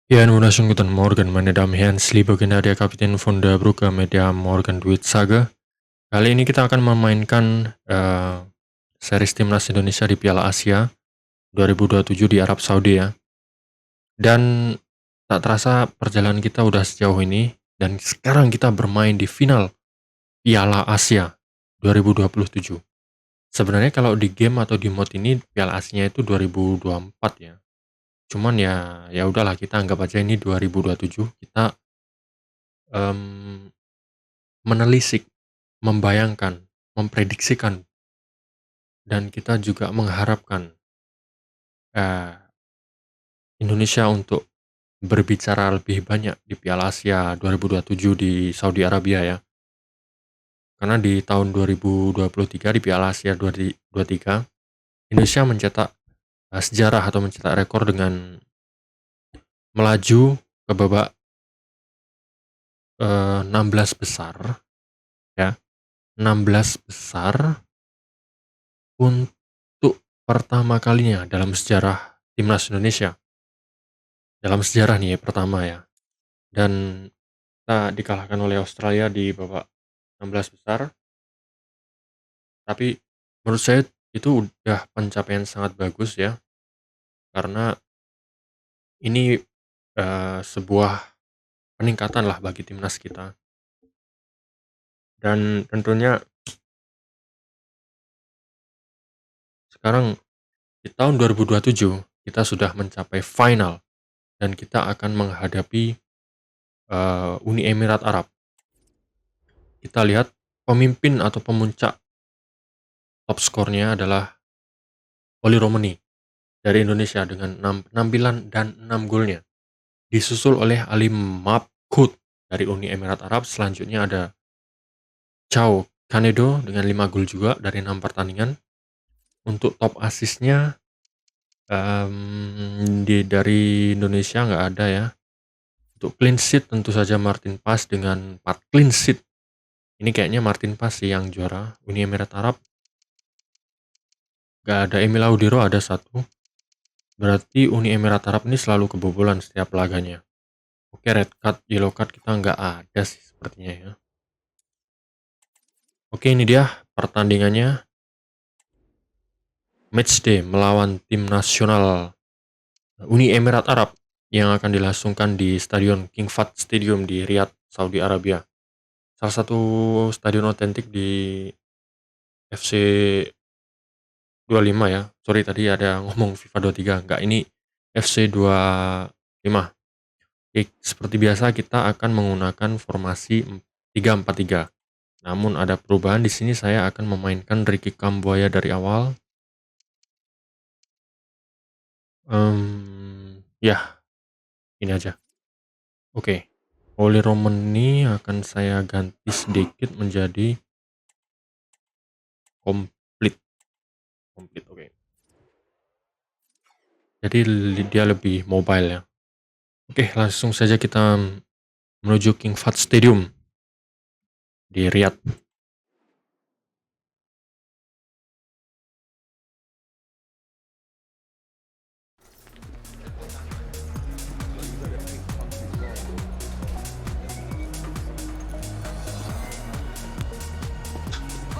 Ja, einen wunderschönen guten Morgen, meine Damen und Herren. Liebe Kinder der Kapiten von der Brücke mit der Morgen Duit Saga. Kali ini kita akan memainkan series timnas Indonesia di Piala Asia 2027 di Arab Saudi ya. Dan tak terasa perjalanan kita udah sejauh ini dan sekarang kita bermain di final Piala Asia 2027. Sebenarnya kalau di game atau di mode ini Piala Asia itu 2024 ya. Cuman ya udahlah, kita anggap aja ini 2027. Kita em, menelisik, membayangkan, memprediksikan, dan kita juga mengharapkan eh, Indonesia untuk berbicara lebih banyak di Piala Asia 2027 di Saudi Arabia ya. Karena di tahun 2023 di Piala Asia 2023, Indonesia mencetak sejarah atau mencetak rekor dengan melaju ke babak 16 besar ya. 16 besar untuk pertama kalinya dalam sejarah timnas Indonesia. Dalam sejarah nih ya, pertama ya. Dan kita dikalahkan oleh Australia di babak 16 besar. Tapi menurut saya itu udah pencapaian sangat bagus ya. Karena ini sebuah peningkatan lah bagi timnas kita. Dan tentunya sekarang di tahun 2027 kita sudah mencapai final dan kita akan menghadapi Uni Emirat Arab. Kita lihat pemimpin atau pemuncak top skornya adalah Oli Romani dari Indonesia dengan 6 penampilan dan 6 golnya. Disusul oleh Ali Mabhut dari Uni Emirat Arab. Selanjutnya ada Chao Canedo dengan 5 gol juga dari 6 pertandingan. Untuk top asisnya dari Indonesia nggak ada ya. Untuk clean sheet tentu saja Martin Paes dengan 4 clean sheet. Ini kayaknya Martin Paes sih yang juara. Uni Emirat Arab nggak ada. Emil Audero ada 1. Berarti Uni Emirat Arab ini selalu kebobolan setiap laganya. Oke, red card, yellow card kita nggak ada sih sepertinya ya. Oke, ini dia pertandingannya. Matchday melawan tim nasional Uni Emirat Arab yang akan dilangsungkan di Stadion King Fahd Stadium di Riyadh, Saudi Arabia. Salah satu stadion otentik di FC 25 ya. Sorry tadi ada ngomong FIFA 23. Enggak, ini FC 25. Oke, seperti biasa kita akan menggunakan formasi 3-4-3. Namun ada perubahan di sini, saya akan memainkan Ricky Kambuaya dari awal. Ya, ini aja. Oke. Oli Romani akan saya ganti sedikit menjadi komplit. Oke. Jadi dia lebih mobile ya. Oke, langsung saja kita menuju King Fahd Stadium di Riyadh.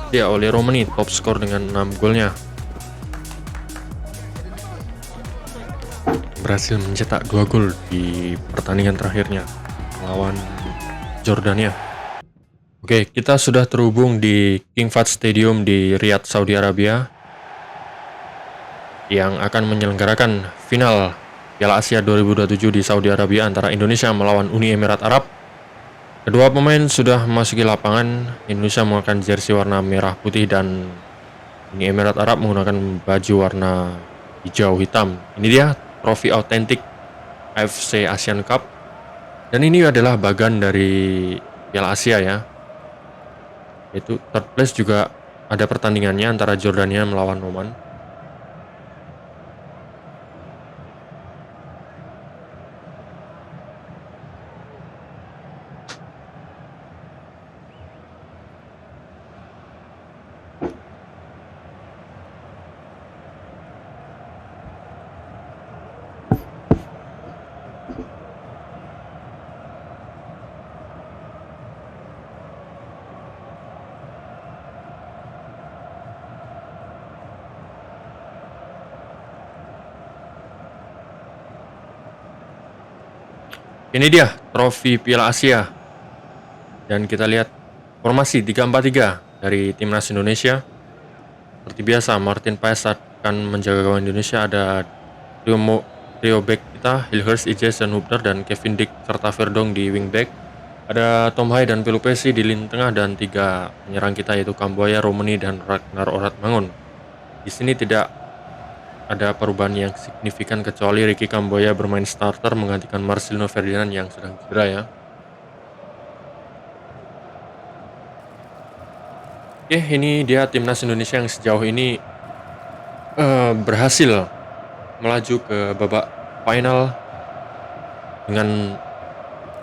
Ya, Oli Romani top skor dengan 6 golnya. Berhasil mencetak 2 gol di pertandingan terakhirnya melawan Jordania. Oke, kita sudah terhubung di King Fahd Stadium di Riyadh, Saudi Arabia yang akan menyelenggarakan final Piala Asia 2027 di Saudi Arabia antara Indonesia melawan Uni Emirat Arab. Kedua pemain sudah memasuki lapangan. Indonesia menggunakan jersey warna merah putih dan Uni Emirat Arab menggunakan baju warna hijau hitam. Ini dia trofi autentik AFC Asian Cup. Dan ini adalah bagian dari Piala Asia ya. Itu third place juga ada pertandingannya antara Jordania melawan Oman. Ini dia trofi Piala Asia. Dan kita lihat formasi 3-4-3 dari timnas Indonesia. Seperti biasa, Martin Paes akan menjaga gawang Indonesia. Ada trio back kita, Hilhurst, Ijes, dan Hubner, dan Kevin Dick serta Verdong di wingback. Ada Tom Hai dan Pelupesi di lini tengah, dan 3 penyerang kita yaitu Kambuaya, Romani, dan Ragnar Oratmangun. Di sini tidak ada perubahan yang signifikan kecuali Ricky Kambuaya bermain starter menggantikan Marcelino Ferdinand yang sedang cedera ya. Oke, ini dia timnas Indonesia yang sejauh ini berhasil melaju ke babak final dengan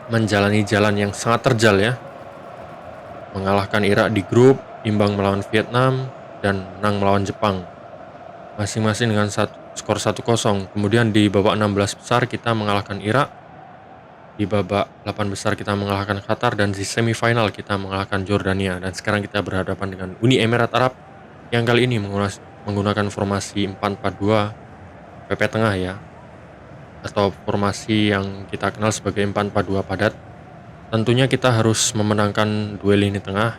menjalani jalan yang sangat terjal ya. Mengalahkan Irak di grup, imbang melawan Vietnam, dan menang melawan Jepang. Masing-masing dengan skor 1-0. Kemudian di babak 16 besar kita mengalahkan Irak. Di babak 8 besar kita mengalahkan Qatar, dan di semifinal kita mengalahkan Jordania. Dan sekarang kita berhadapan dengan Uni Emirat Arab yang kali ini menggunakan formasi 4-4-2 PP tengah ya, atau formasi yang kita kenal sebagai 4-4-2 padat. Tentunya kita harus memenangkan duel lini tengah,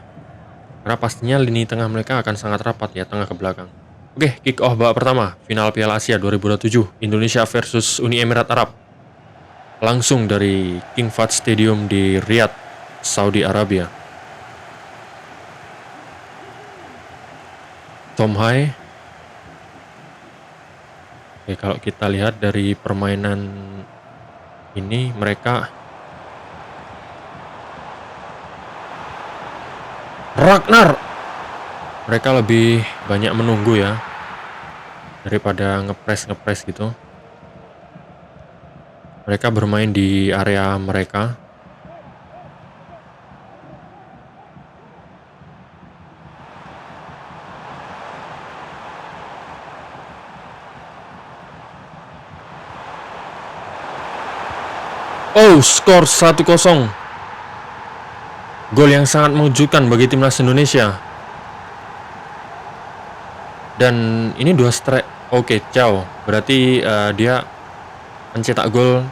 karena pastinya lini tengah mereka akan sangat rapat ya, tengah ke belakang. Oke, kick off babak pertama final Piala Asia 2027 Indonesia versus Uni Emirat Arab. Langsung dari King Fahd Stadium di Riyadh, Saudi Arabia. Tom Hai. Oke, kalau kita lihat dari permainan ini, mereka Ragnar, mereka lebih banyak menunggu ya daripada ngepres gitu. Mereka bermain di area mereka. Oh, skor 1-0. Gol yang sangat mengejutkan bagi timnas Indonesia. Dan ini 2 strike. Oke, Chow. Berarti dia mencetak gol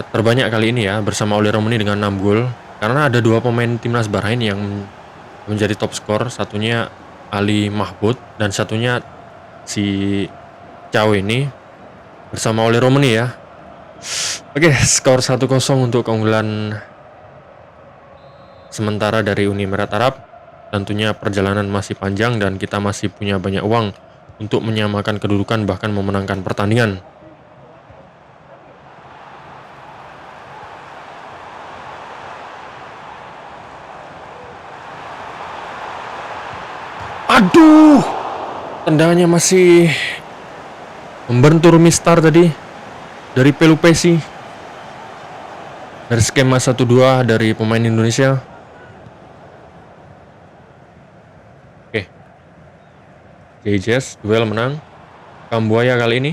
terbanyak kali ini ya, bersama Oli Romani dengan 6 gol. Karena ada 2 pemain timnas Bahrain yang menjadi top skor. Satunya Ali Mahbud dan satunya si Chow ini bersama Oli Romani ya. Oke, skor 1-0 untuk keunggulan sementara dari Uni Emirat Arab. Tentunya perjalanan masih panjang dan kita masih punya banyak uang untuk menyamakan kedudukan, bahkan memenangkan pertandingan. Aduh, tendangannya masih membentur mistar tadi dari Pelupesi. Dari skema 1-2 dari pemain Indonesia. Oke. JJS duel menang. Kambuaya kali ini.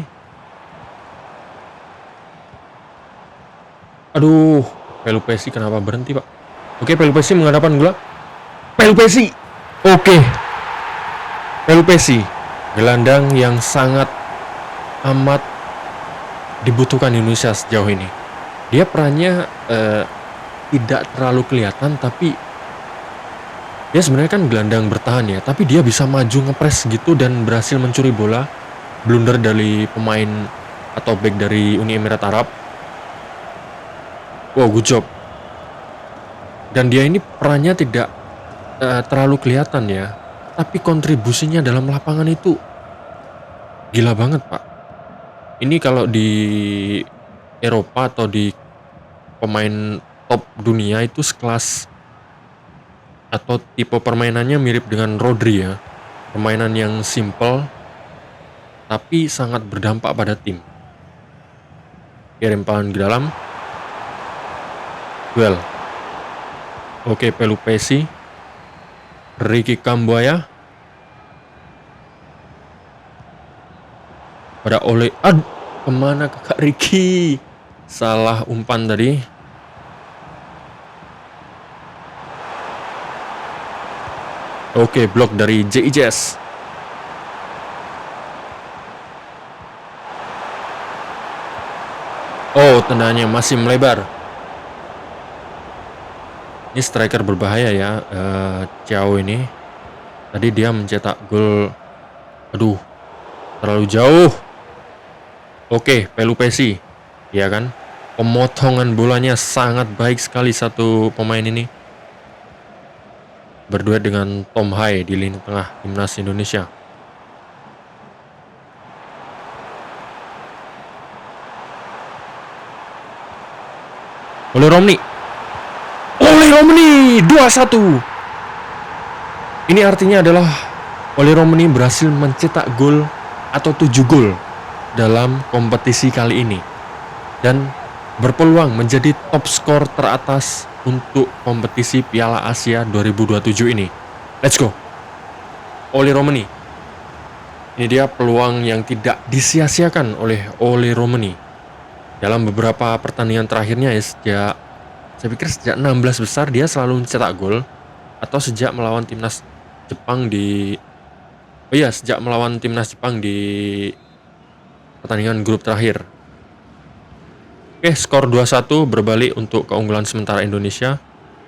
Aduh, Pelupesi kenapa berhenti, Pak? Oke, Pelupesi menghadapkan bola. Pelupesi. Oke. Pelupesi, gelandang yang sangat amat dibutuhkan Indonesia sejauh ini. Dia perannya tidak terlalu kelihatan, tapi dia sebenarnya kan gelandang bertahan ya, tapi dia bisa maju ngepres gitu dan berhasil mencuri bola. Blunder dari pemain atau back dari Uni Emirat Arab. Wow, good job. Dan dia ini perannya tidak terlalu kelihatan ya, tapi kontribusinya dalam lapangan itu gila banget, Pak. Ini kalau di Eropa atau di pemain top dunia itu sekelas atau tipe permainannya mirip dengan Rodri ya. Permainan yang simple tapi sangat berdampak pada tim. Kirim palan ke dalam. Duel. Oke, Pelupesi. Ricky Kambuaya. Pada oleh. Kemana kakak Ricky? Salah umpan tadi. Oke, blok dari JIJS. Oh, tendangannya masih melebar. Ini striker berbahaya ya, Thiaw ini. Tadi dia mencetak gol. Aduh, terlalu jauh. Oke, Pelupesi. Ya kan? Pemotongan bolanya sangat baik sekali satu pemain ini. Berduet dengan Tom Hai di lini tengah timnas Indonesia. Oleh Romney. Oleh Romney 2-1. Ini artinya adalah Oleh Romney berhasil mencetak gol atau 7 gol dalam kompetisi kali ini dan berpeluang menjadi top skor teratas untuk kompetisi Piala Asia 2027 ini. Let's go. Oleh Romney. Ini dia peluang yang tidak disia-siakan oleh Oleh Romney. Dalam beberapa pertandingan terakhirnya ya, saya pikir sejak 16 besar dia selalu mencetak gol, atau sejak melawan timnas Jepang di sejak melawan timnas Jepang di pertandingan grup terakhir. Oke, skor 2-1 berbalik untuk keunggulan sementara Indonesia.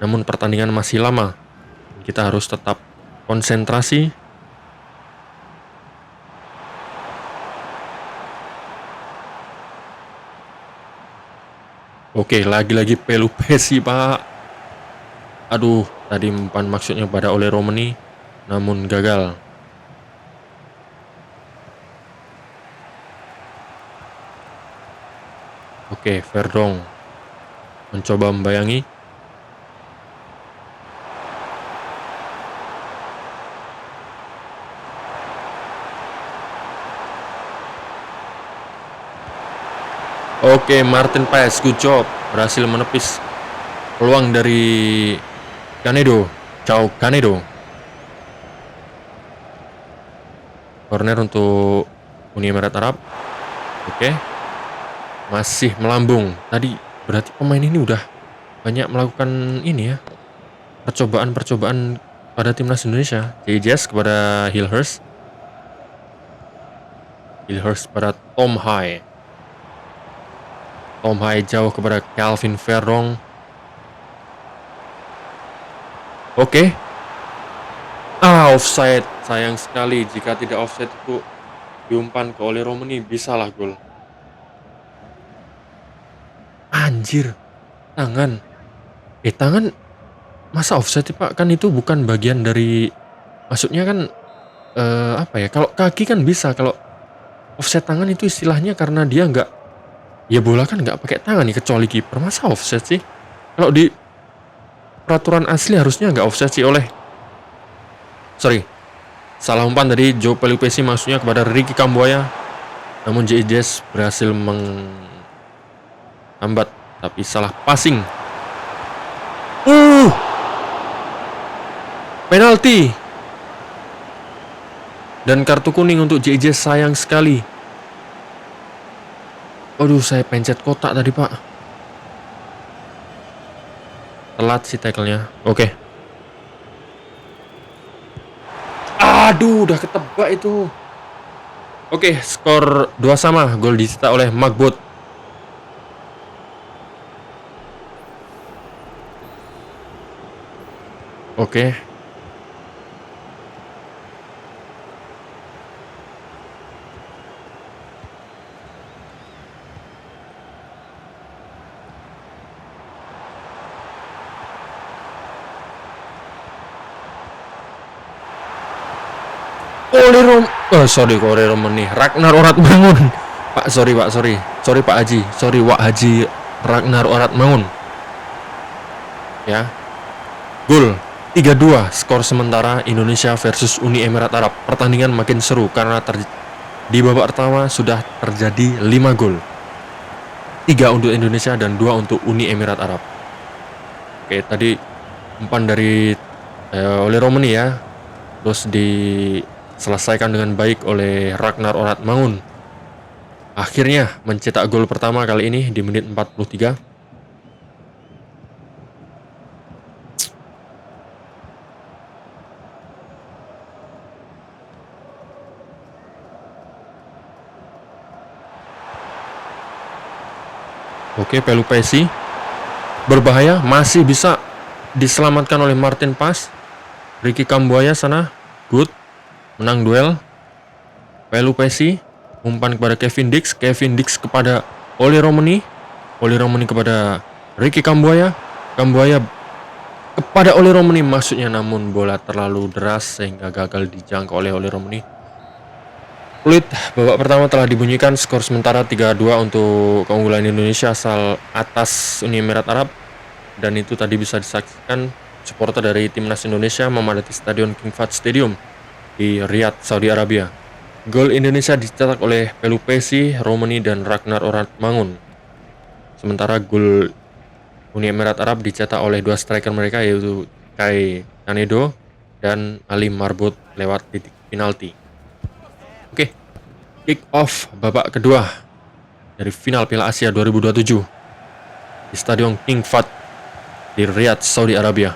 Namun pertandingan masih lama. Kita harus tetap konsentrasi. Oke, lagi-lagi Pelupesi, Pak. Aduh, tadi umpan maksudnya pada Oleh Romney, namun gagal. Oke, Verdong mencoba membayangi. Oke, Martin Paes, good job. Berhasil menepis peluang dari Canedo. Ciao Canedo. Corner untuk Uni Emirat Arab. Oke. Masih melambung. Tadi berarti pemain ini udah banyak melakukan ini ya, percobaan-percobaan pada timnas Indonesia. JJS kepada Hillhurst. Hillhurst pada Tom Hai. Tom Hai jauh kepada Calvin Verdong. Oke. Offside. Sayang sekali, jika tidak offside itu diumpan ke Oleh Romney bisalah gol. Anjir. Tangan. Tangan masa offside, Pak? Kan itu bukan bagian dari, maksudnya kan apa ya? Kalau kaki kan bisa, kalau offset tangan itu istilahnya karena dia nggak, ya bola kan nggak pakai tangan nih kecuali kiper, masa offset sih? Kalau di peraturan asli harusnya nggak offset sih. Salah umpan tadi. Joe Pelupesi maksudnya kepada Ricky Kambuaya, namun JJS berhasil menghambat, tapi salah passing. Penalti dan kartu kuning untuk JJS, sayang sekali. Aduh, saya pencet kotak tadi, Pak. Telat sih tackle-nya. Oke. Aduh, udah ketebak itu. Oke, skor 2 sama. Gol dicetak oleh Magbot. Oke. Oleh Romney. Ragnar Oratmangun. Pak, sorry Pak Haji. Sorry Wak Haji Ragnar Oratmangun. Ya. Gol 3-2 skor sementara Indonesia versus Uni Emirat Arab. Pertandingan makin seru karena di babak pertama sudah terjadi 5 gol. 3 untuk Indonesia dan 2 untuk Uni Emirat Arab. Oke, tadi umpan dari Oleh Romney ya. Terus diselesaikan dengan baik oleh Ragnar Oratmangun. Akhirnya mencetak gol pertama kali ini di menit 43. Oke, Pelupesi berbahaya, masih bisa diselamatkan oleh Martin Paes. Ricky Kambuaya sana, good, menang duel. Pelupesi umpan kepada Kevin Dix kepada Oli Romani kepada Ricky Kambuaya kepada Oli Romani maksudnya, namun bola terlalu deras sehingga gagal dijangkau oleh Oli Romani. Fluid, babak pertama telah dibunyikan, skor sementara 3-2 untuk keunggulan Indonesia asal atas Uni Emirat Arab. Dan itu tadi bisa disaksikan supporter dari timnas Indonesia memadati Stadion King Fahd Stadium di Riyadh, Saudi Arabia. Gol Indonesia dicetak oleh Pelupesi, Romani, dan Ragnar Oratmangun. Sementara gol Uni Emirat Arab dicetak oleh dua striker mereka, yaitu Kai Canedo dan Ali Marbot lewat titik penalti. Oke, kick off babak kedua dari final Piala Asia 2027 di Stadion King Fahd di Riyadh, Saudi Arabia.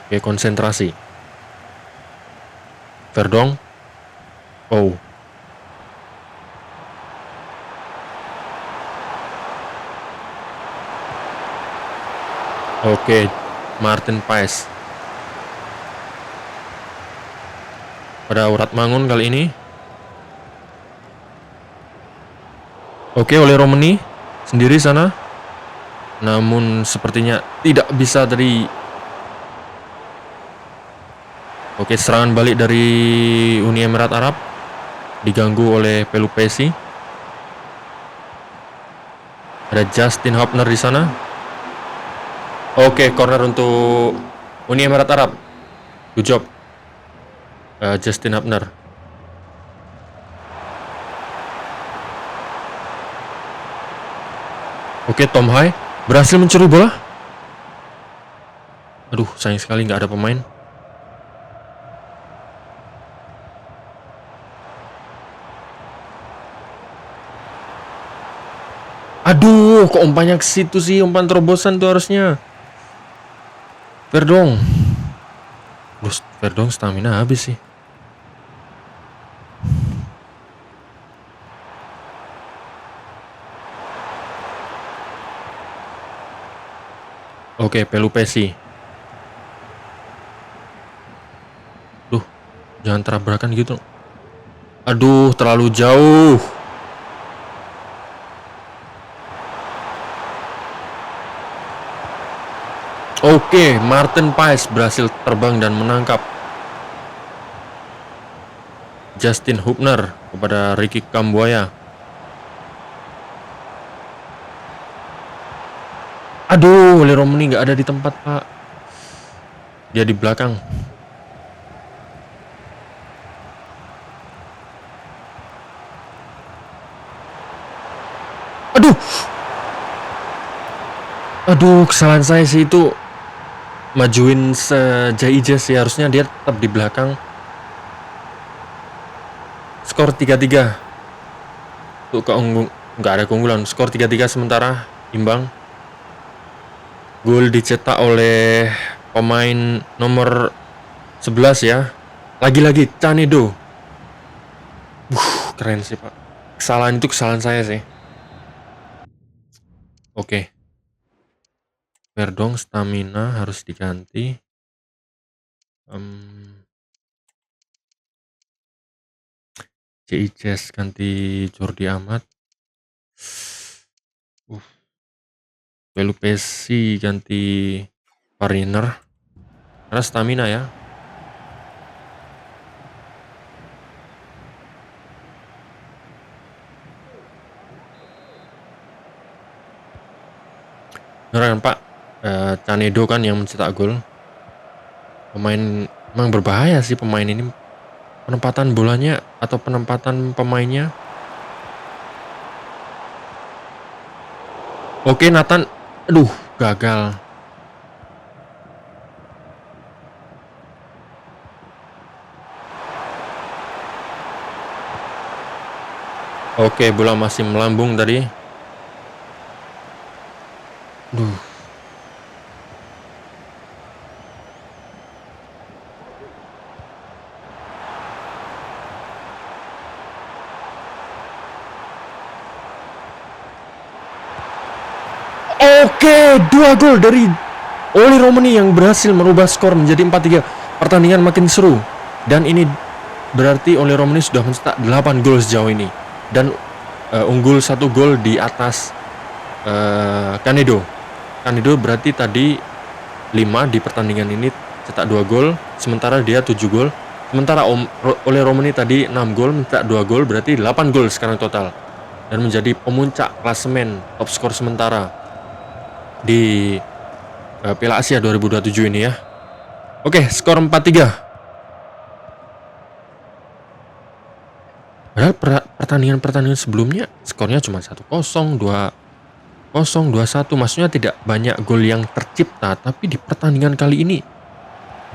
Oke, konsentrasi. Verdong. Oh. Oke, Martin Paes. Pada Oratmangun kali ini. Oke, oleh Romani sendiri sana. Namun sepertinya tidak bisa dari. Oke, serangan balik dari Uni Emirat Arab diganggu oleh Pelupesi. Ada Justin Hubner di sana. Oke, corner untuk Uni Emirat Arab. Good job, Justin Hubner. Oke, Tom Hai berhasil mencuri bola. Aduh, sayang sekali nggak ada pemain. Aduh, kok umpannya ke situ sih? Umpan terobosan tuh harusnya. Verdong. Verdong stamina habis sih. Oke, Pelupesi. Duh, jangan tabrakan gitu. Aduh, terlalu jauh. Oke, Martin Paes berhasil terbang dan menangkap Justin Hubner kepada Ricky Kambuaya. Aduh, Oli Romani nggak ada di tempat, Pak. Dia di belakang. Aduh, kesalahan saya sih itu majuin Jaijaz sih, harusnya dia tetap di belakang. Skor 3-3. Tuh nggak ada keunggulan. Skor 3-3 sementara imbang. Gol dicetak oleh pemain nomor 11 ya. Lagi-lagi Canedo. Keren sih, Pak. Kesalahan itu kesalahan saya sih. Oke. Verdong stamina harus diganti. Jaijaz ganti Jordi Amat. Pelupesi ganti Mariner. Karena stamina ya. Benar kan, Pak? Canedo kan yang mencetak gol. Pemain emang berbahaya sih pemain ini. Penempatan bolanya atau penempatan pemainnya. Oke, Nathan. Aduh, gagal. Oke, bola masih melambung tadi. Duh. Oke, 2 gol dari Oli Romani yang berhasil merubah skor menjadi 4-3. Pertandingan makin seru. Dan ini berarti Oli Romani sudah mencetak 8 gol sejauh ini. Dan unggul 1 gol di atas Canedo. Canedo berarti tadi 5 di pertandingan ini cetak 2 gol, sementara dia 7 gol. Sementara Oli Romani tadi 6 gol, mencetak 2 gol, berarti 8 gol sekarang total. Dan menjadi pemuncak klasemen top skor sementara di Piala Asia 2027 ini ya. Oke, skor 4-3. Padahal pertandingan-pertandingan sebelumnya skornya cuma 1-0, 2-0, 2-1. Maksudnya tidak banyak gol yang tercipta, tapi di pertandingan kali ini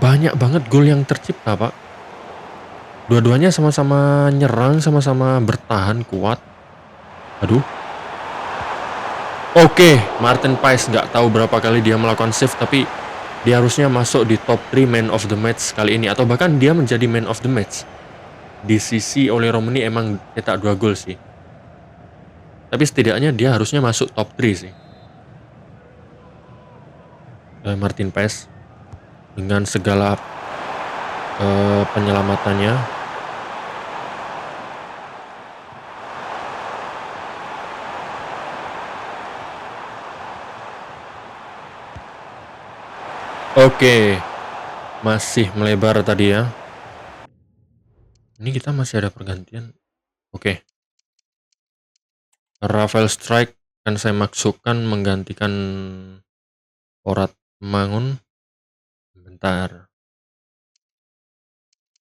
banyak banget gol yang tercipta, Pak. Dua-duanya sama-sama nyerang, sama-sama bertahan kuat. Aduh. Oke, Martin Paes nggak tahu berapa kali dia melakukan save, tapi dia harusnya masuk di top 3 man of the match kali ini, atau bahkan dia menjadi man of the match. Di sisi Oli Romani emang cetak 2 gol sih, tapi setidaknya dia harusnya masuk top 3 sih. Martin Paes dengan segala penyelamatannya. Oke, masih melebar tadi ya. Ini kita masih ada pergantian. Oke. Rafael Strike akan saya masukkan menggantikan Orat Mangun. Bentar.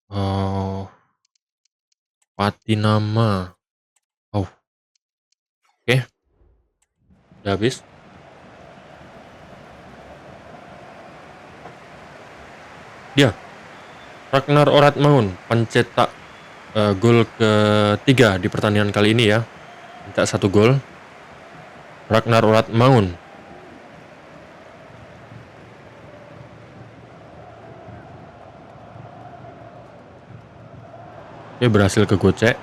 Oh, Patinama. Oh, oke. Udah habis. Dia Ragnar Orat Mangun, pencetak gol ketiga di pertandingan kali ini ya. Mencetak 1 gol. Ragnar Orat Mangun. Oke, berhasil kegocek.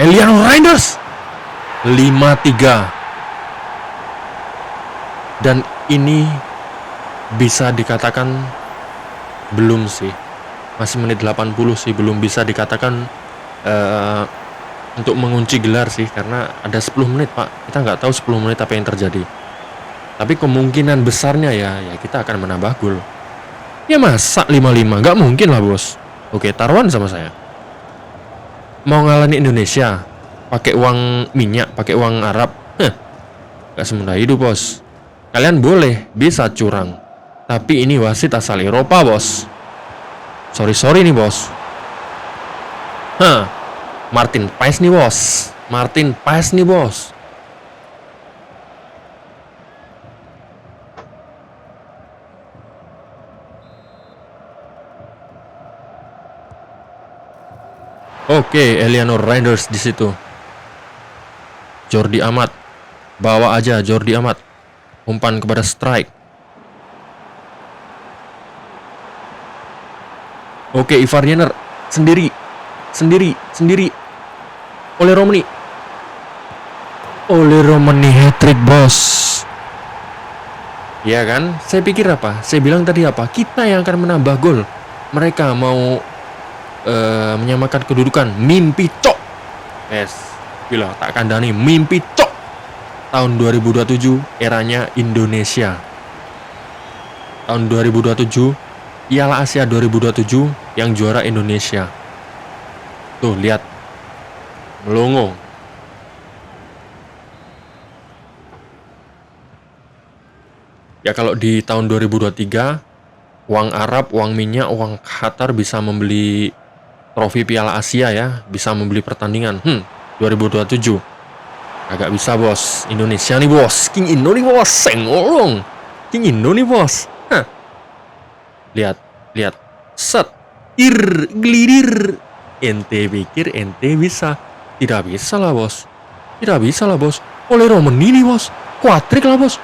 Eliano Reinders 5-3. Dan ini bisa dikatakan belum sih, masih menit 80 sih, belum bisa dikatakan untuk mengunci gelar sih, karena ada 10 menit Pak. Kita nggak tahu 10 menit apa yang terjadi, tapi kemungkinan besarnya ya kita akan menambah gol. Ya masa 5-5, nggak mungkin lah bos. Oke, taruhan sama saya. Mau ngalahin Indonesia pakai uang minyak, pakai uang Arab, gak semudah itu bos. Kalian boleh, bisa curang, tapi ini wasit asal Eropa bos. Sorry nih bos. Martin Paes nih bos. Martin Paes nih bos. Oke, Eliano Reinders di situ. Jordi Amat, bawa aja Jordi Amat. Umpan kepada Strike. Oke, Ivar Jenner sendiri. Oli Romani hat-trick bos. Ya kan? Saya pikir apa? Saya bilang tadi apa? Kita yang akan menambah gol. Mereka mau menyamakan kedudukan. Mimpi cok. Yes, bilang tak kandani, mimpi cok. Tahun 2027 eranya Indonesia. Tahun 2027 Piala Asia 2027 yang juara Indonesia. Tuh lihat, melongo. Ya kalau di tahun 2023 uang Arab, uang minyak, uang Qatar bisa membeli trofi Piala Asia ya, bisa membeli pertandingan. 2027 agak bisa bos. Indonesia nih bos, King Indo nih bos, sengolong. King Indo nih bos. Lihat, set, glidir. Ente pikir ente bisa? Tidak bisa lah bos. Oli Romani nih bos, kuatrik lah bos.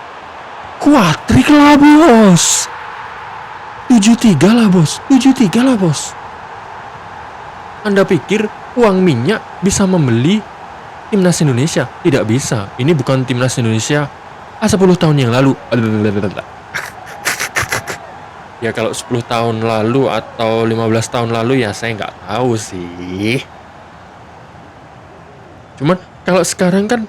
7-3 lah bos. Anda pikir uang minyak bisa membeli timnas Indonesia? Tidak bisa. Ini bukan timnas Indonesia 10 tahun yang lalu. Ya kalau 10 tahun lalu atau 15 tahun lalu ya saya nggak tahu sih. Cuman kalau sekarang kan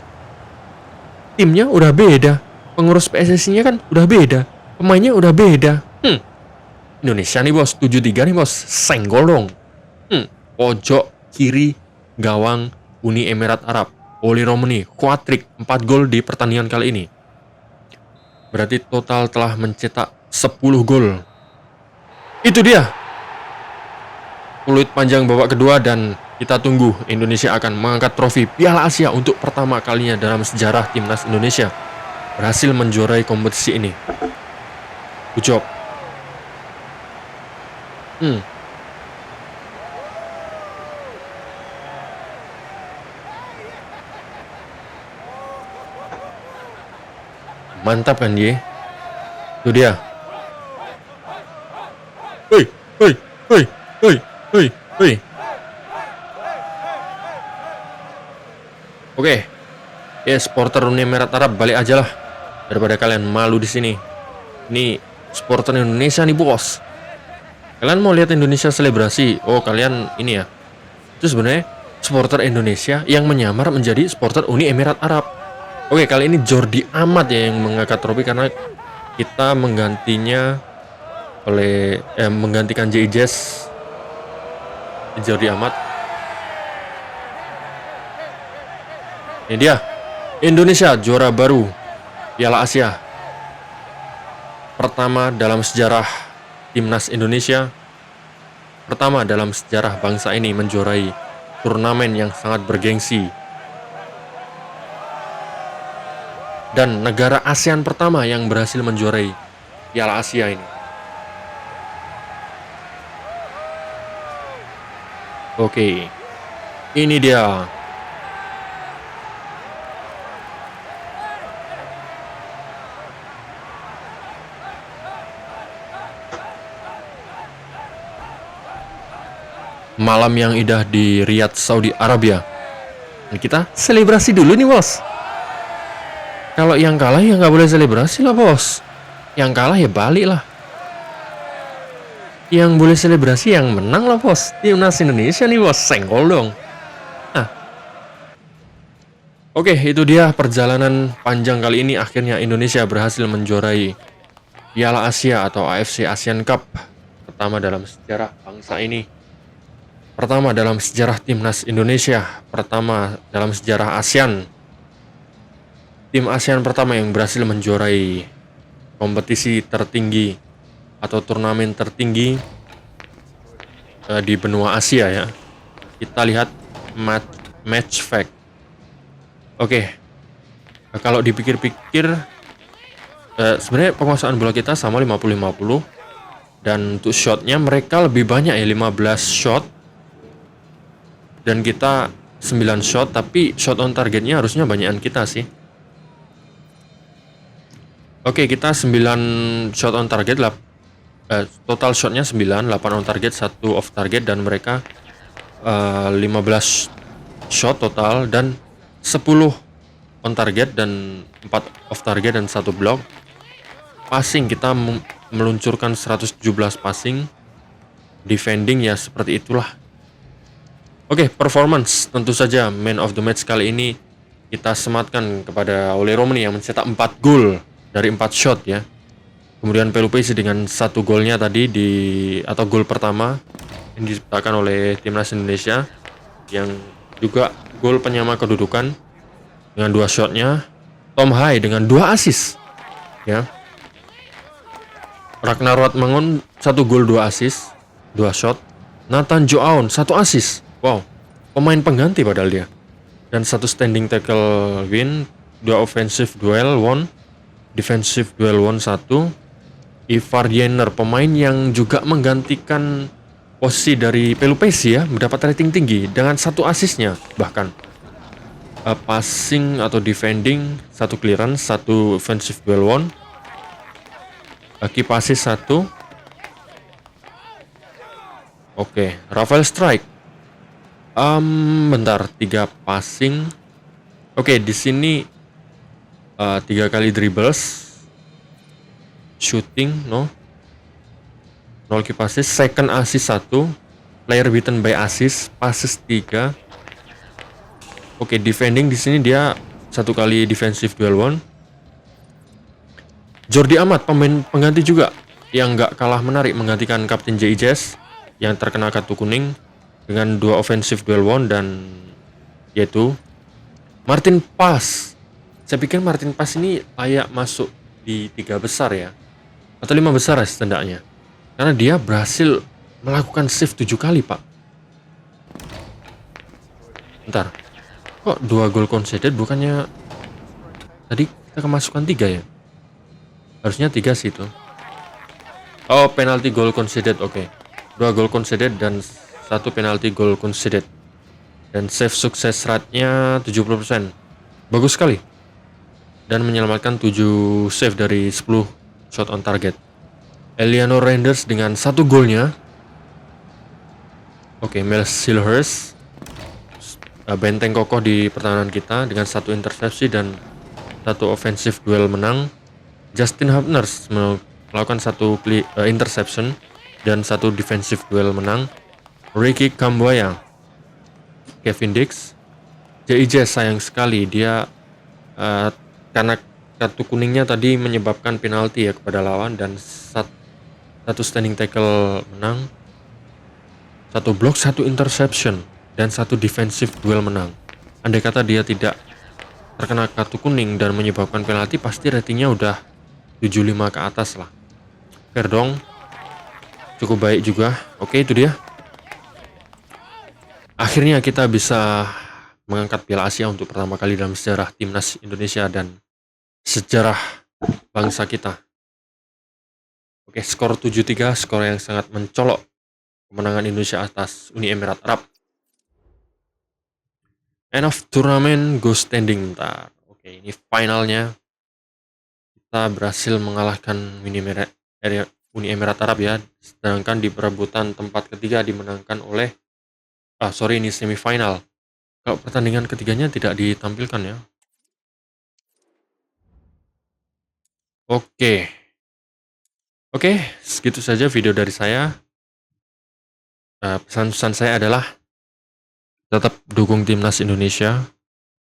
timnya udah beda. Pengurus PSSI-nya kan udah beda. Pemainnya udah beda. Indonesia nih bos, 7-3 nih bos. Senggol dong. Pojok kiri gawang Uni Emirat Arab. Oli Romani, hat-trick 4 gol di pertandingan kali ini. Berarti total telah mencetak 10 gol. Itu dia. Peluit panjang babak kedua dan kita tunggu Indonesia akan mengangkat trofi Piala Asia untuk pertama kalinya dalam sejarah timnas Indonesia berhasil menjuarai kompetisi ini. Good job. Mantap kan dia? Itu dia. Hei. Oke. Ya, supporter Uni Emirat Arab balik aja lah. Daripada kalian malu di sini. Ini supporter Indonesia nih, bos. Kalian mau lihat Indonesia selebrasi? Oh, kalian ini ya. Itu sebenarnya supporter Indonesia yang menyamar menjadi supporter Uni Emirat Arab. Oke, kali ini Jordi Amat ya yang mengangkat trofi karena kita menggantikan J.I. Jazz. Jordi Amat. Ini dia. Indonesia juara baru Piala Asia. Pertama dalam sejarah timnas Indonesia. Pertama dalam sejarah bangsa ini menjuarai turnamen yang sangat bergengsi. Dan negara ASEAN pertama yang berhasil menjuarai Piala Asia ini. Oke, ini dia. Malam yang indah di Riyadh, Saudi Arabia. Dan kita selebrasi dulu nih, bos. Kalau yang kalah ya nggak boleh selebrasi lah, bos. Yang kalah ya balik lah. Yang boleh selebrasi yang menang lah, bos. Timnas Indonesia nih, bos. Senggol dong. Oke, itu dia perjalanan panjang kali ini. Akhirnya Indonesia berhasil menjuarai Piala Asia atau AFC Asian Cup. Pertama dalam sejarah bangsa ini. Pertama dalam sejarah timnas Indonesia. Pertama dalam sejarah ASEAN. Tim ASEAN pertama yang berhasil menjuarai kompetisi tertinggi atau turnamen tertinggi di benua Asia ya. Kita lihat match fact. Oke. Kalau dipikir-pikir sebenarnya penguasaan bola kita sama 50-50 dan untuk shotnya mereka lebih banyak ya, 15 shot dan kita 9 shot, tapi shot on targetnya harusnya banyakan kita sih. Oke, kita 9 shot on target lah. Total shotnya 9, 8 on target, 1 off target, dan mereka 15 shot total dan 10 on target dan 4 off target dan 1 block. Passing kita meluncurkan 117 passing. Defending ya seperti itulah. Oke, performance tentu saja man of the match kali ini kita sematkan kepada Oli Romani yang mencetak 4 gol dari 4 shot ya. Kemudian Pelupesi dengan 1 golnya tadi atau gol pertama yang diciptakan oleh timnas Indonesia, yang juga gol penyama kedudukan dengan 2 shotnya. Tom Hai dengan 2 assist ya. Ragnar Watmangun 1 gol 2 assist, 2 shot. Nathan Joaon 1 assist. Wow, pemain pengganti padahal dia. Dan 1 standing tackle win, 2 offensive duel won, defensive duel won 1. Ivar Jenner, pemain yang juga menggantikan posisi dari Pelupesi ya, mendapat rating tinggi dengan 1 assistnya bahkan. Passing atau defending 1 clearance, 1 offensive duel won. Keep assist 1. Oke, Rafael Strike Bentar, 3 passing. Oke, di sini 3 kali dribbles, shooting, no, 0 key passes, second assist 1, player beaten by assist, passes 3. Oke, defending di sini dia 1 kali defensive duel one. Jordi Amat, pemain pengganti juga, yang nggak kalah menarik menggantikan Kapten J.I. Jazz yang terkena kartu kuning dengan 2 offensive duel one, dan yaitu Martin Pass. Saya pikir Martin Pass ini layak masuk di 3 besar ya, atau 5 besar ya setidaknya, karena dia berhasil melakukan save 7 kali, Pak. Bentar, kok 2 gol conceded, bukannya tadi kita kemasukan 3 ya? Harusnya 3 sih itu. Oh, penalty goal conceded, oke. 2 gol conceded dan 1 penalty goal conceded. Dan save success rate-nya 70%. Bagus sekali. Dan menyelamatkan 7 save dari 10 shot on target. Eleanor Renders dengan 1 golnya. Oke, Mel Silhurst, benteng kokoh di pertahanan kita dengan 1 intercepsi dan 1 offensive duel menang. Justin Hubners melakukan 1 interception dan 1 defensive duel menang. Ricky Kambuaya, Kevin Dix, J.I.J. sayang sekali dia karena kartu kuningnya tadi menyebabkan penalti ya kepada lawan, dan 1 standing tackle menang, 1 block, 1 interception, dan 1 defensive duel menang. Andai kata dia tidak terkena kartu kuning dan menyebabkan penalti, pasti ratingnya udah 75 ke atas lah. Fair dong, cukup baik juga. Oke, itu dia. Akhirnya kita bisa mengangkat Piala Asia untuk pertama kali dalam sejarah timnas Indonesia dan sejarah bangsa kita. Oke, skor 7-3, skor yang sangat mencolok kemenangan Indonesia atas Uni Emirat Arab. End of tournament, go standing. Bentar. Oke, ini finalnya. Kita berhasil mengalahkan Uni Emirat Arab ya, sedangkan di perebutan tempat ketiga dimenangkan oleh ini semifinal. Kalau pertandingan ketiganya tidak ditampilkan ya. Oke, segitu saja video dari saya. Pesan-pesan saya adalah tetap dukung timnas Indonesia,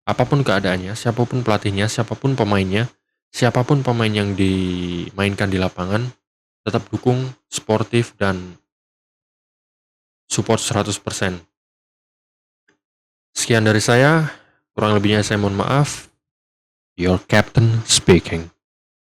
apapun keadaannya, siapapun pelatihnya, siapapun pemainnya, siapapun pemain yang dimainkan di lapangan, tetap dukung, sportif, dan support 100%. Sekian dari saya, kurang lebihnya saya mohon maaf. Your captain speaking.